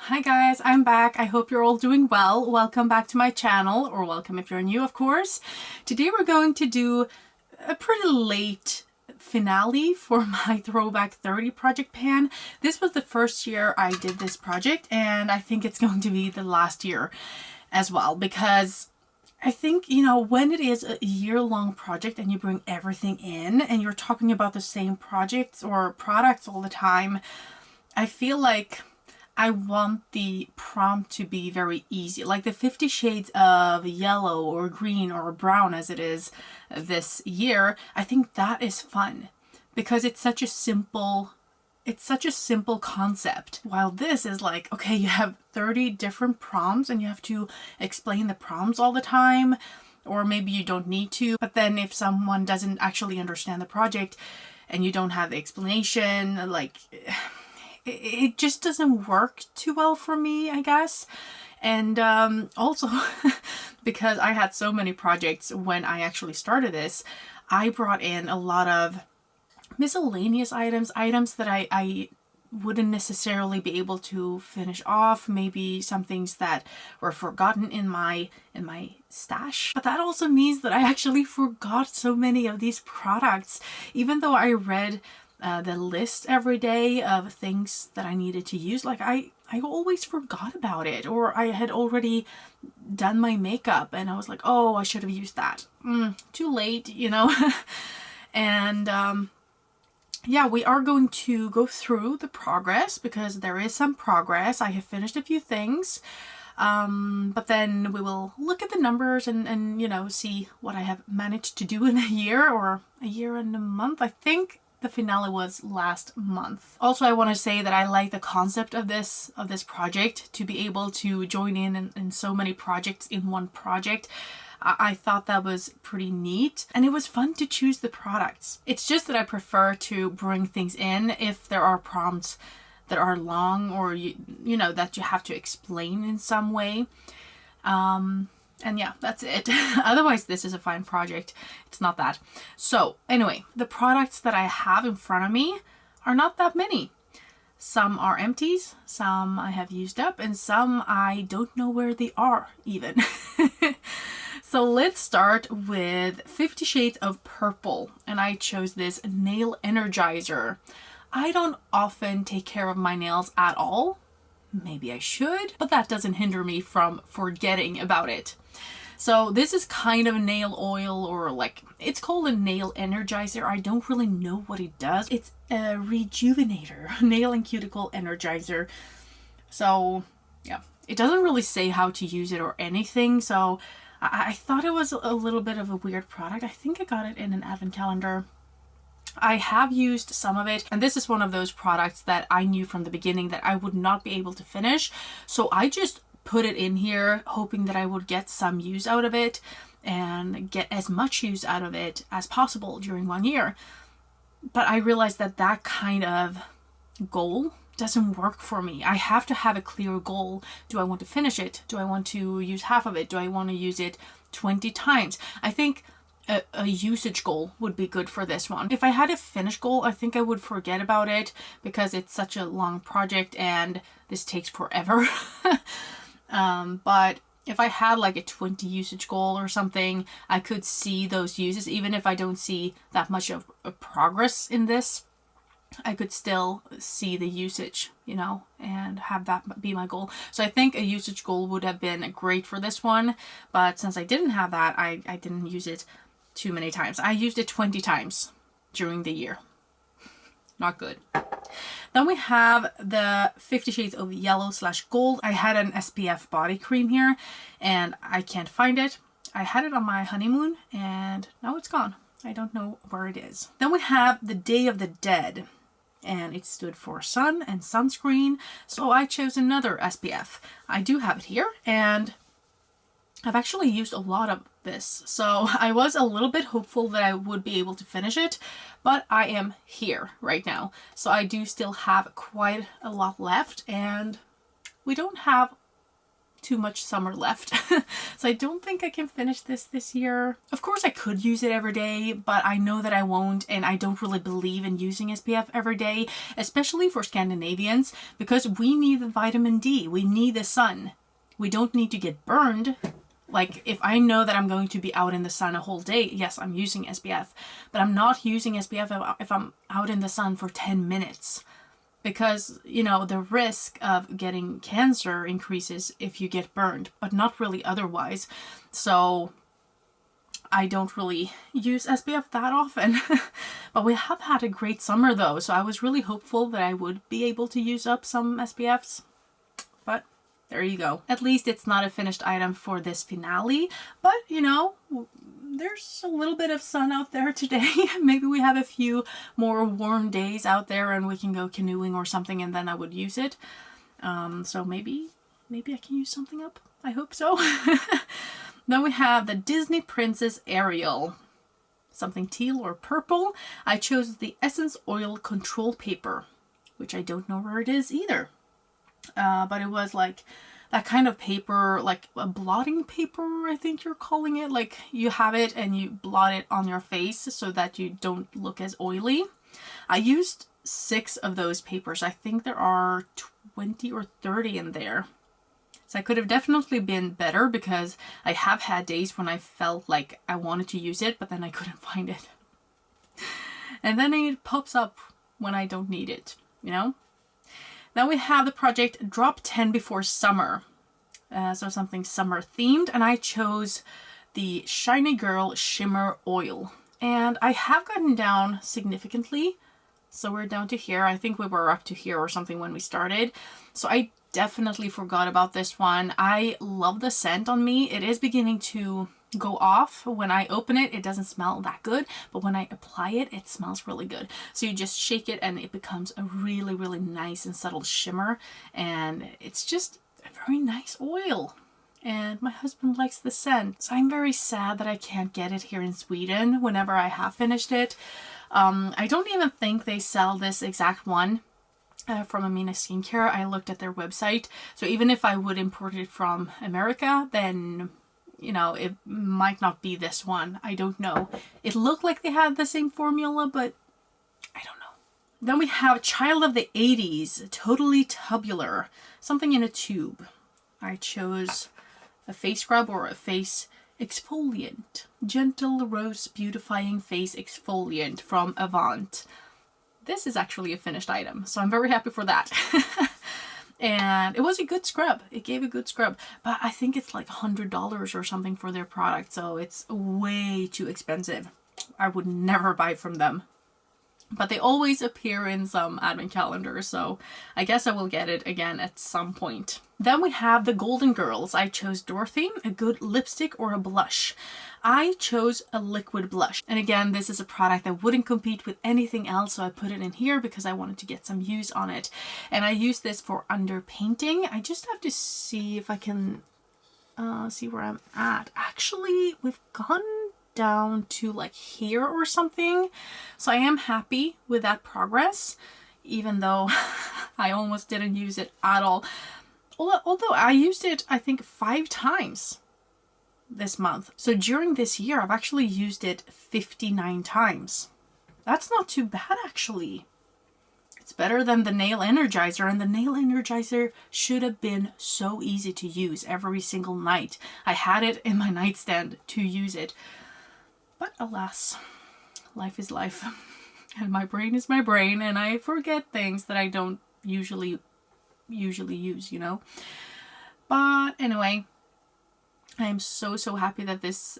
Hi guys, I'm back. I hope you're all doing well. Welcome back to my channel, or welcome if you're new, of course. Today we're going to do a pretty late finale for my Throwback 30 project pan. This was the first year I did this project, and I think it's going to be the last year as well, because I think, when it is a year-long project and you bring everything in and you're talking about the same projects or products all the time, I feel like I want the prompt to be very easy, like the 50 shades of yellow or green or brown as it is this year. I think that is fun because it's such a simple concept. While this is like, okay, you have 30 different prompts and you have to explain the prompts all the time, or maybe you don't need to. But then if someone doesn't actually understand the project and you don't have the explanation, like, it just doesn't work too well for me, I guess. And also, because I had so many projects when I actually started this, I brought in a lot of miscellaneous items that I wouldn't necessarily be able to finish off. Maybe some things that were forgotten in my stash. But that also means that I actually forgot so many of these products, even though I read the list every day of things that I needed to use. Like I always forgot about it, or I had already done my makeup and I was like, oh, I should have used that. Too late, And yeah, we are going to go through the progress because there is some progress. I have finished a few things. But then we will look at the numbers and see what I have managed to do in a year, or a year and a month. I think the finale was last month. Also, I want to say that I like the concept of this project, to be able to join in so many projects in one project. I thought that was pretty neat, and it was fun to choose the products. It's just that I prefer to bring things in if there are prompts that are long, or that you have to explain in some way. And yeah, that's it. Otherwise, this is a fine project. It's not that. So anyway, the products that I have in front of me are not that many. Some are empties, some I have used up, and some I don't know where they are even. So let's start with 50 Shades of Purple, and I chose this nail energizer. I don't often take care of my nails at all. Maybe I should, but that doesn't hinder me from forgetting about it. So this is kind of a nail oil, or like, it's called a nail energizer. I don't really know what it does. It's a rejuvenator, nail and cuticle energizer. So yeah, it doesn't really say how to use it or anything. So I thought it was a little bit of a weird product. I think I got it in an advent calendar. I have used some of it, and this is one of those products that I knew from the beginning that I would not be able to finish. So I just put it in here hoping that I would get some use out of it and get as much use out of it as possible during 1 year. But I realized that that kind of goal doesn't work for me. I have to have a clear goal. Do I want to finish it? Do I want to use half of it? Do I want to use it 20 times? I think a usage goal would be good for this one. If I had a finish goal, I think I would forget about it because it's such a long project and this takes forever. But if I had like a 20 usage goal or something, I could see those uses. Even if I don't see that much of a progress in this, I could still see the usage, and have that be my goal. So I think a usage goal would have been great for this one. But since I didn't have that, I didn't use it too many times. I used it 20 times during the year. Not good. Then we have the 50 Shades of Yellow / Gold. I had an SPF body cream here and I can't find it. I had it on my honeymoon and now it's gone. I don't know where it is. Then we have the Day of the Dead, and it stood for sun and sunscreen. So I chose another SPF. I do have it here, and I've actually used a lot of this. So I was a little bit hopeful that I would be able to finish it, but I am here right now. So I do still have quite a lot left, and we don't have too much summer left. So I don't think I can finish this year. Of course I could use it every day, but I know that I won't, and I don't really believe in using SPF every day, especially for Scandinavians, because we need the vitamin D. We need the sun. We don't need to get burned. Like, if I know that I'm going to be out in the sun a whole day, yes, I'm using SPF, but I'm not using SPF if I'm out in the sun for 10 minutes. Because, you know, the risk of getting cancer increases if you get burned, but not really otherwise. So I don't really use SPF that often. But we have had a great summer though, so I was really hopeful that I would be able to use up some SPFs. But there you go. At least it's not a finished item for this finale, but you know, there's a little bit of sun out there today. Maybe we have a few more warm days out there and we can go canoeing or something, and then I would use it. So maybe I can use something up. I hope so. Then we have the Disney Princess Ariel. Something teal or purple. I chose the Essence Oil Control Paper, which I don't know where it is either. But it was like that kind of paper, like a blotting paper, I think you're calling it. Like you have it and you blot it on your face so that you don't look as oily. I used 6 of those papers. I think there are 20 or 30 in there. So I could have definitely been better, because I have had days when I felt like I wanted to use it, but then I couldn't find it. And then it pops up when I don't need it, you know? Then we have the project Drop 10 Before Summer. So something summer themed, and I chose the Shiny Girl Shimmer Oil. And I have gotten down significantly. So we're down to here. I think we were up to here or something when we started. So I definitely forgot about this one. I love the scent on me. It is beginning to go off. When I open it, it doesn't smell that good, but when I apply it, it smells really good. So you just shake it and it becomes a really, really nice and subtle shimmer, and it's just a very nice oil. And my husband likes the scent, so I'm very sad that I can't get it here in Sweden whenever I have finished it. I don't even think they sell this exact one from Amina Skincare. I looked at their website, so even if I would import it from America, then you know, it might not be this one. I don't know. It looked like they had the same formula, but I don't know. Then we have Child of the 80s, Totally Tubular, something in a tube. I chose a face scrub or a face exfoliant. Gentle Rose Beautifying Face Exfoliant from Avant. This is actually a finished item, so I'm very happy for that. And it was a good scrub. It gave a good scrub, but I think it's like $100 or something for their product, so it's way too expensive. I would never buy from them. But they always appear in some advent calendars, so I guess I will get it again at some point. Then we have the Golden Girls. I chose Dorothy, a good lipstick or a blush. I chose a liquid blush. And again, this is a product that wouldn't compete with anything else, so I put it in here because I wanted to get some use on it. And I use this for underpainting. I just have to see if I can see where I'm at. Actually, we've gone down to like here or something, so I am happy with that progress, even though I almost didn't use it at all. Although I used it, I think 5 times this month. So during this year, I've actually used it 59 times. That's not too bad, actually. It's better than the Nail Energizer, and the Nail Energizer should have been so easy to use every single night. I had it in my nightstand to use it. But alas, life is life. And my brain is my brain, and I forget things that I don't usually use, you know. But anyway, I am so happy that this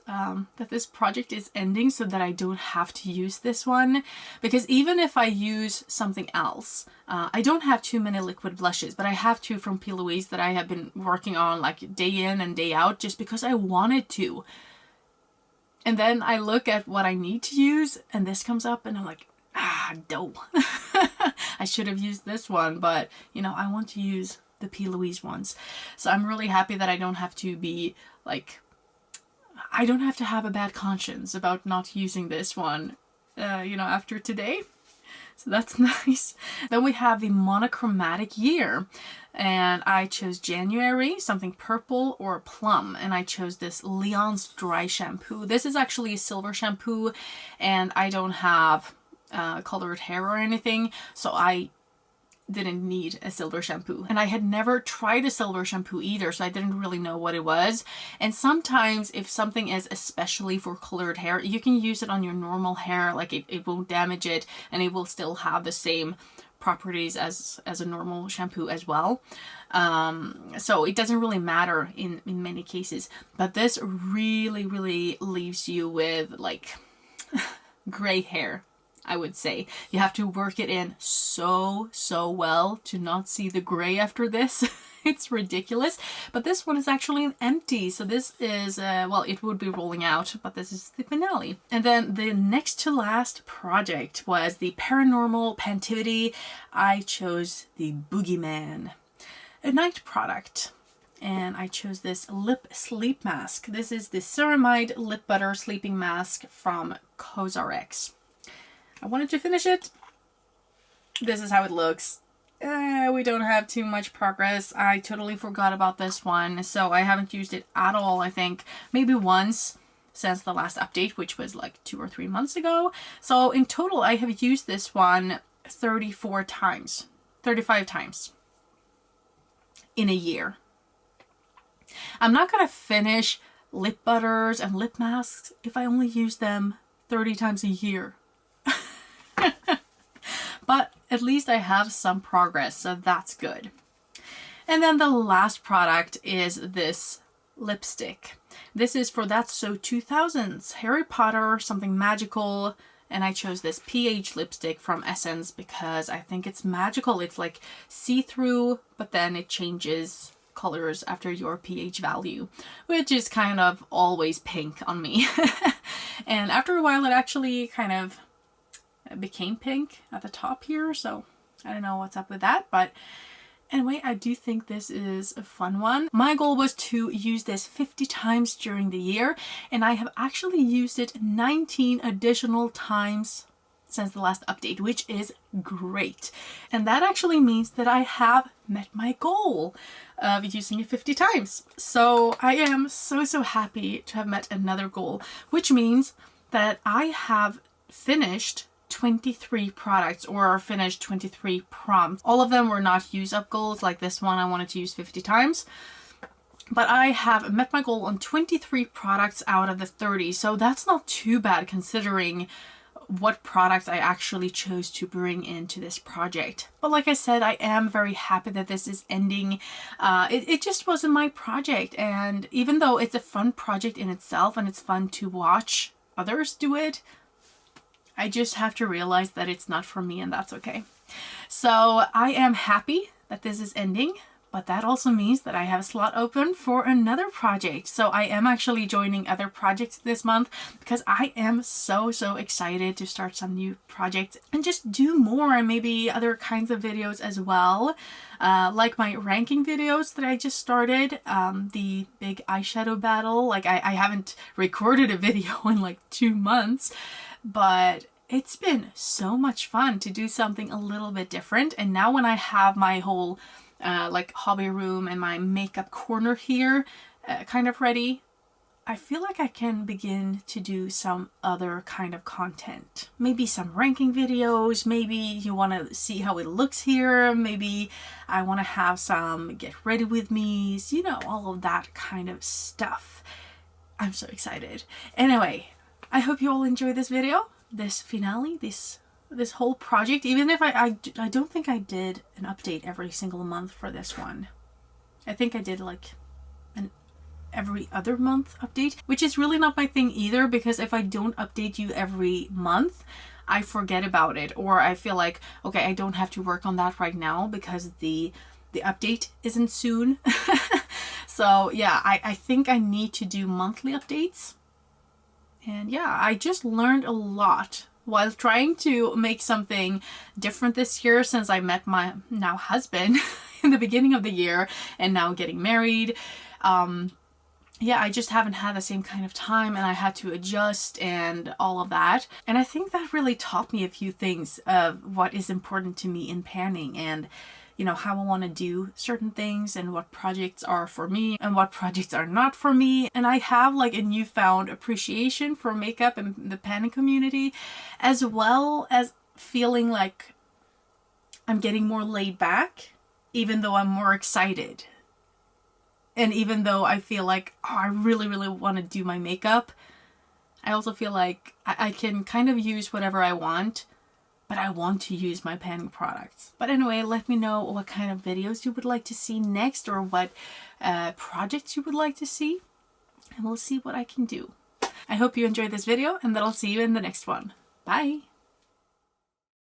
project is ending, so that I don't have to use this one. Because even if I use something else, I don't have too many liquid blushes, but I have 2 from P. Louise that I have been working on like day in and day out, just because I wanted to. And then I look at what I need to use, and this comes up, and I'm like, no. I should have used this one, but you know, I want to use the P. Louise ones. So I'm really happy that I don't have to be like, I don't have to have a bad conscience about not using this one, you know, after today. So that's nice. Then we have the monochromatic year. And I chose January, something purple or plum. And I chose this Leon's Dry Shampoo. This is actually a silver shampoo, and I don't have colored hair or anything, so I didn't need a silver shampoo. And I had never tried a silver shampoo either, so I didn't really know what it was. And sometimes if something is especially for colored hair, you can use it on your normal hair, like it won't damage it, and it will still have the same properties as a normal shampoo as well. So it doesn't really matter in many cases, but this really leaves you with like gray hair, I would say. You have to work it in so well to not see the gray after this. It's ridiculous. But this one is actually empty. So this is, well, it would be rolling out, but this is the finale. And then the next to last project was the Paranormal Pantivity. I chose the Boogeyman, a night product. And I chose this lip sleep mask. This is the Ceramide Lip Butter Sleeping Mask from CosRX. I wanted to finish it. This is how it looks. We don't have too much progress. I totally forgot about this one, so I haven't used it at all. I think maybe once since the last update, which was like 2 or 3 months ago. So in total, I have used this one 34 times, 35 times in a year. I'm not gonna finish lip butters and lip masks if I only use them 30 times a year. But at least I have some progress, so that's good. And then the last product is this lipstick. This is for That's So 2000s, Harry Potter, something magical, and I chose this pH lipstick from Essence because I think it's magical. It's like see-through, but then it changes colors after your pH value, which is kind of always pink on me. And after a while, it actually kind of became pink at the top here, so I don't know what's up with that, but anyway, I do think this is a fun one. My goal was to use this 50 times during the year, and I have actually used it 19 additional times since the last update, which is great. And that actually means that I have met my goal of using it 50 times. So I am so happy to have met another goal, which means that I have finished 23 products, or finished 23 prompts. All of them were not use up goals, like this one I wanted to use 50 times. But I have met my goal on 23 products out of the 30, so that's not too bad considering what products I actually chose to bring into this project. But like I said, I am very happy that this is ending. It just wasn't my project, and even though it's a fun project in itself and it's fun to watch others do it, I just have to realize that it's not for me, and that's okay. So I am happy that this is ending, but that also means that I have a slot open for another project. So I am actually joining other projects this month because I am so excited to start some new projects and just do more, and maybe other kinds of videos as well. Like my ranking videos that I just started, the big eyeshadow battle. Like I haven't recorded a video in like 2 months, but it's been so much fun to do something a little bit different. And now when I have my whole like hobby room and my makeup corner here kind of ready, I feel like I can begin to do some other kind of content. Maybe some ranking videos, maybe you want to see how it looks here, maybe I want to have some get ready with me's, you know, all of that kind of stuff. I'm so excited. Anyway, I hope you all enjoy this video, this finale, this whole project, even if I don't think I did an update every single month for this one. I think I did like an every other month update, which is really not my thing either, because if I don't update you every month, I forget about it, or I feel like, okay, I don't have to work on that right now because the update isn't soon. So yeah, I think I need to do monthly updates. And yeah, I just learned a lot while trying to make something different this year, since I met my now husband in the beginning of the year and now getting married. yeah, I just haven't had the same kind of time, and I had to adjust and all of that. And I think that really taught me a few things of what is important to me in panning, and you know, how I want to do certain things, and what projects are for me and what projects are not for me. And I have like a newfound appreciation for makeup and the panning community, as well as feeling like I'm getting more laid back, even though I'm more excited. And even though I feel like, oh, I really, really want to do my makeup, I also feel like I can kind of use whatever I want, but I want to use my panning products. But anyway, let me know what kind of videos you would like to see next, or what projects you would like to see, and we'll see what I can do. I hope you enjoyed this video, and that I'll see you in the next one. Bye!